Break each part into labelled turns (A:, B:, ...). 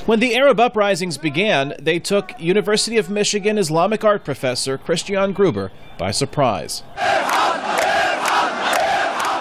A: When the Arab uprisings began, they took University of Michigan Islamic art professor Christian Gruber by surprise.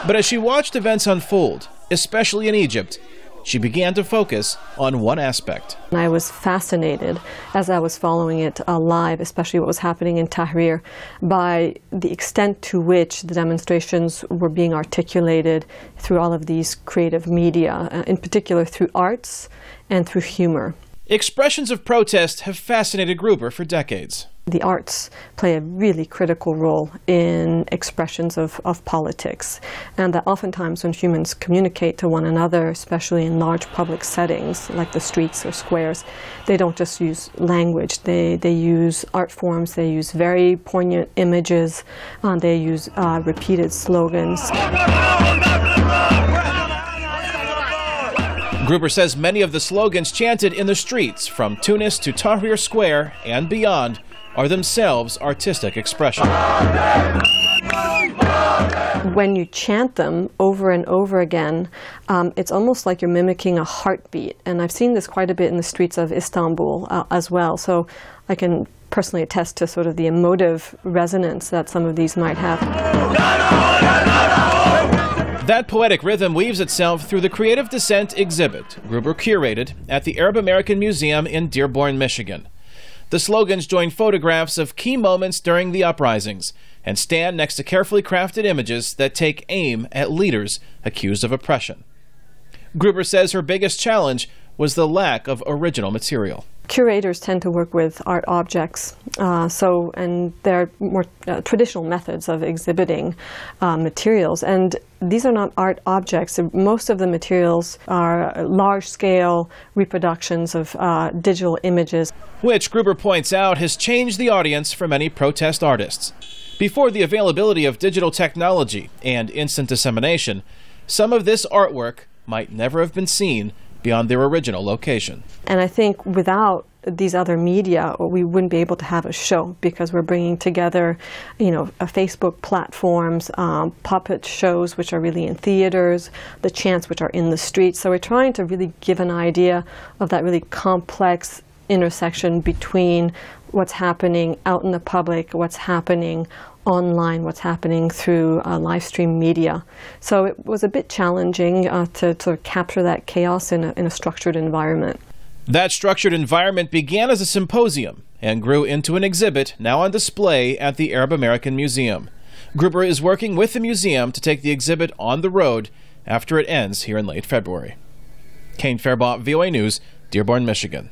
A: But as she watched events unfold, especially in Egypt, she began to focus on one aspect.
B: I was fascinated as I was following it live, especially what was happening in Tahrir, by the extent to which the demonstrations were being articulated through all of these creative media, in particular through arts and through humor.
A: Expressions of protest have fascinated Gruber for decades.
B: The arts play a really critical role in expressions of politics, and that oftentimes when humans communicate to one another, especially in large public settings like the streets or squares, they don't just use language, they use art forms, they use very poignant images, they use repeated slogans.
A: Gruber says many of the slogans chanted in the streets from Tunis to Tahrir Square and beyond are themselves artistic expression.
B: When you chant them over and over again, it's almost like you're mimicking a heartbeat. And I've seen this quite a bit in the streets of Istanbul as well. So I can personally attest to sort of the emotive resonance that some of these might have.
A: That poetic rhythm weaves itself through the Creative Dissent exhibit Gruber curated at the Arab American Museum in Dearborn, Michigan. The slogans join photographs of key moments during the uprisings and stand next to carefully crafted images that take aim at leaders accused of oppression. Gruber says her biggest challenge was the lack of original material.
B: Curators tend to work with art objects, and there are more traditional methods of exhibiting materials, and these are not art objects. Most of the materials are large-scale reproductions of digital images.
A: Which, Gruber points out, has changed the audience for many protest artists. Before the availability of digital technology and instant dissemination, some of this artwork might never have been seen beyond their original location.
B: And I think without these other media, we wouldn't be able to have a show, because we're bringing together, Facebook platforms, puppet shows, which are really in theaters, the chants, which are in the streets. So we're trying to really give an idea of that really complex intersection between what's happening out in the public, what's happening online, what's happening through live stream media. So it was a bit challenging to capture that chaos in a structured environment.
A: That structured environment began as a symposium and grew into an exhibit now on display at the Arab American Museum. Gruber is working with the museum to take the exhibit on the road after it ends here in late February. Kane, Farabaugh, VOA News, Dearborn, Michigan.